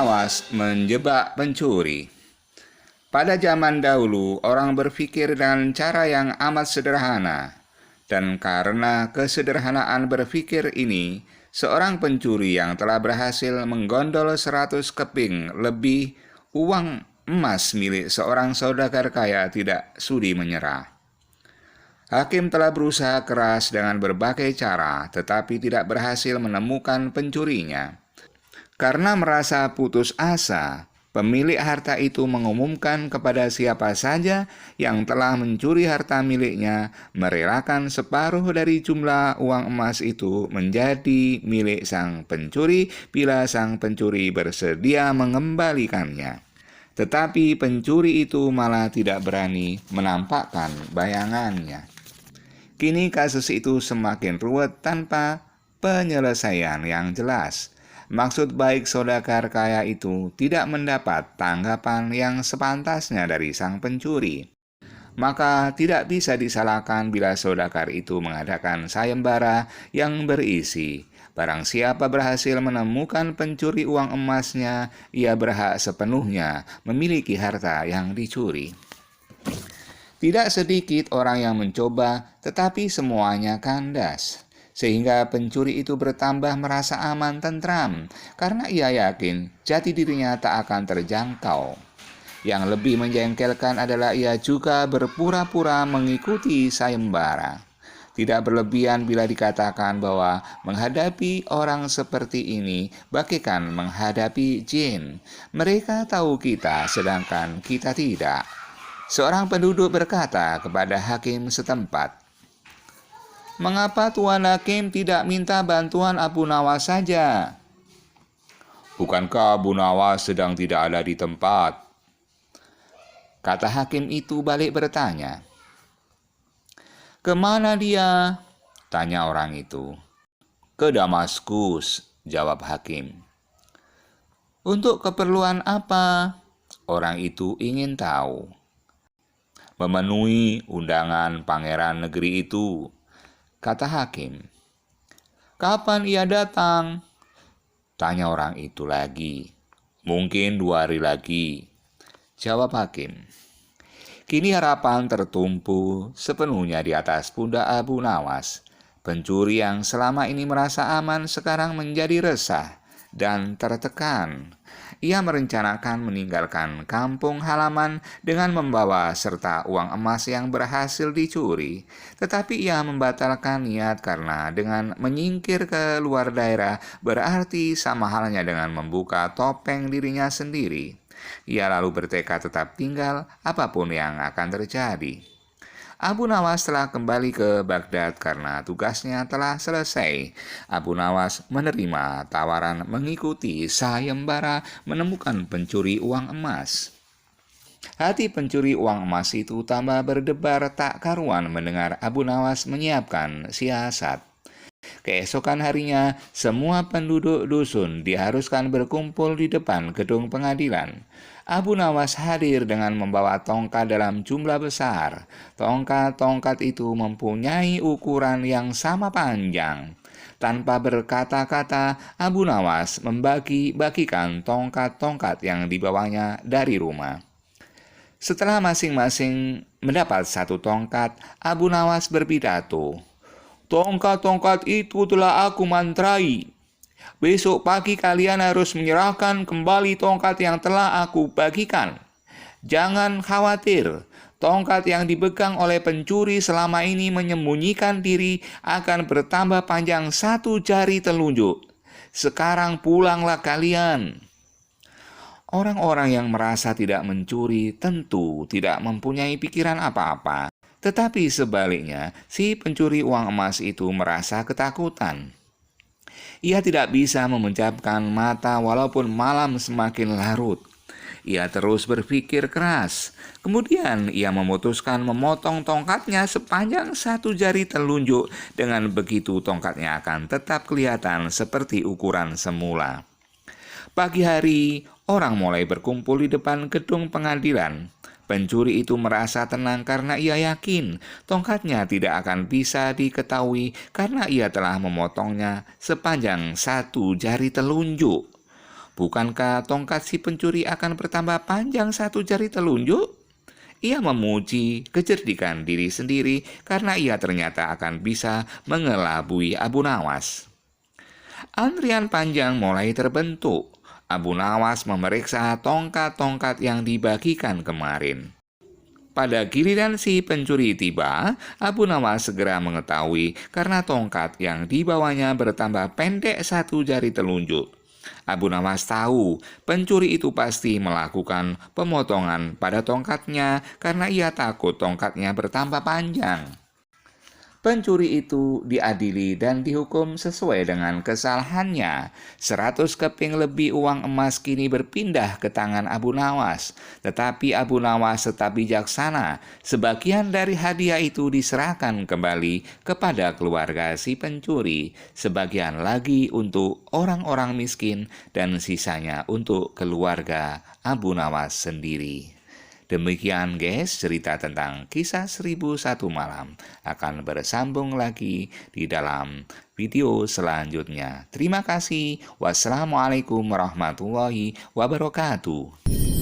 Nawas menjebak pencuri. Pada zaman dahulu, orang berpikir dengan cara yang amat sederhana. Dan karena kesederhanaan berpikir ini, seorang pencuri yang telah berhasil menggondol 100 keping lebih uang emas milik seorang saudagar kaya tidak sudi menyerah. Hakim telah berusaha keras dengan berbagai cara, tetapi tidak berhasil menemukan pencurinya. Karena merasa putus asa, pemilik harta itu mengumumkan kepada siapa saja yang telah mencuri harta miliknya, merelakan separuh dari jumlah uang emas itu menjadi milik sang pencuri bila sang pencuri bersedia mengembalikannya. Tetapi pencuri itu malah tidak berani menampakkan bayangannya. Kini kasus itu semakin ruwet tanpa penyelesaian yang jelas. Maksud baik saudagar kaya itu tidak mendapat tanggapan yang sepantasnya dari sang pencuri. Maka tidak bisa disalahkan bila saudagar itu mengadakan sayembara yang berisi, barang siapa berhasil menemukan pencuri uang emasnya, ia berhak sepenuhnya memiliki harta yang dicuri. Tidak sedikit orang yang mencoba, tetapi semuanya kandas. Sehingga pencuri itu bertambah merasa aman tentram, karena ia yakin jati dirinya tak akan terjangkau. Yang lebih menjengkelkan adalah ia juga berpura-pura mengikuti sayembara. Tidak berlebihan bila dikatakan bahwa menghadapi orang seperti ini bagaikan menghadapi jin. Mereka tahu kita, sedangkan kita tidak. Seorang penduduk berkata kepada hakim setempat, "Mengapa Tuan Hakim tidak minta bantuan Abu Nawas saja?" "Bukankah Abu Nawas sedang tidak ada di tempat?" Kata hakim itu balik bertanya. "Kemana dia?" tanya orang itu. "Ke Damaskus," jawab hakim. "Untuk keperluan apa?" orang itu ingin tahu. "Memenuhi undangan pangeran negeri itu," kata hakim. "Kapan ia datang?" tanya orang itu lagi. "Mungkin 2 hari lagi," jawab hakim. Kini harapan tertumpu sepenuhnya di atas pundak Abu Nawas. Pencuri yang selama ini merasa aman sekarang menjadi resah dan tertekan. Ia merencanakan meninggalkan kampung halaman dengan membawa serta uang emas yang berhasil dicuri. Tetapi ia membatalkan niat karena dengan menyingkir ke luar daerah berarti sama halnya dengan membuka topeng dirinya sendiri. Ia lalu bertekad tetap tinggal apapun yang akan terjadi. Abu Nawas telah kembali ke Baghdad karena tugasnya telah selesai. Abu Nawas menerima tawaran mengikuti sayembara menemukan pencuri uang emas. Hati pencuri uang emas itu tambah berdebar tak karuan mendengar Abu Nawas menyiapkan siasat. Keesokan harinya, semua penduduk dusun diharuskan berkumpul di depan gedung pengadilan. Abu Nawas hadir dengan membawa tongkat dalam jumlah besar. Tongkat-tongkat itu mempunyai ukuran yang sama panjang. Tanpa berkata-kata, Abu Nawas membagi-bagikan tongkat-tongkat yang dibawanya dari rumah. Setelah masing-masing mendapat 1 tongkat, Abu Nawas berpidato, "Tongkat-tongkat itu telah aku mantrai. Besok pagi kalian harus menyerahkan kembali tongkat yang telah aku bagikan. Jangan khawatir, tongkat yang dipegang oleh pencuri selama ini menyembunyikan diri akan bertambah panjang 1 jari telunjuk. Sekarang pulanglah kalian." Orang-orang yang merasa tidak mencuri tentu tidak mempunyai pikiran apa-apa. Tetapi sebaliknya, si pencuri uang emas itu merasa ketakutan. Ia tidak bisa memejamkan mata walaupun malam semakin larut. Ia terus berpikir keras. Kemudian ia memutuskan memotong tongkatnya sepanjang 1 jari telunjuk. Dengan begitu tongkatnya akan tetap kelihatan seperti ukuran semula. Pagi hari, orang mulai berkumpul di depan gedung pengadilan. Pencuri itu merasa tenang karena ia yakin tongkatnya tidak akan bisa diketahui karena ia telah memotongnya sepanjang 1 jari telunjuk. Bukankah tongkat si pencuri akan bertambah panjang 1 jari telunjuk? Ia memuji kecerdikan diri sendiri karena ia ternyata akan bisa mengelabui Abu Nawas. Antrian panjang mulai terbentuk. Abu Nawas memeriksa tongkat-tongkat yang dibagikan kemarin. Pada giliran si pencuri tiba, Abu Nawas segera mengetahui karena tongkat yang dibawanya bertambah pendek 1 jari telunjuk. Abu Nawas tahu pencuri itu pasti melakukan pemotongan pada tongkatnya karena ia takut tongkatnya bertambah panjang. Pencuri itu diadili dan dihukum sesuai dengan kesalahannya. 100 keping lebih uang emas kini berpindah ke tangan Abu Nawas. Tetapi Abu Nawas tetap bijaksana. Sebagian dari hadiah itu diserahkan kembali kepada keluarga si pencuri. Sebagian lagi untuk orang-orang miskin dan sisanya untuk keluarga Abu Nawas sendiri. Demikian guys, cerita tentang kisah 1001 malam akan bersambung lagi di dalam video selanjutnya. Terima kasih. Wassalamualaikum warahmatullahi wabarakatuh.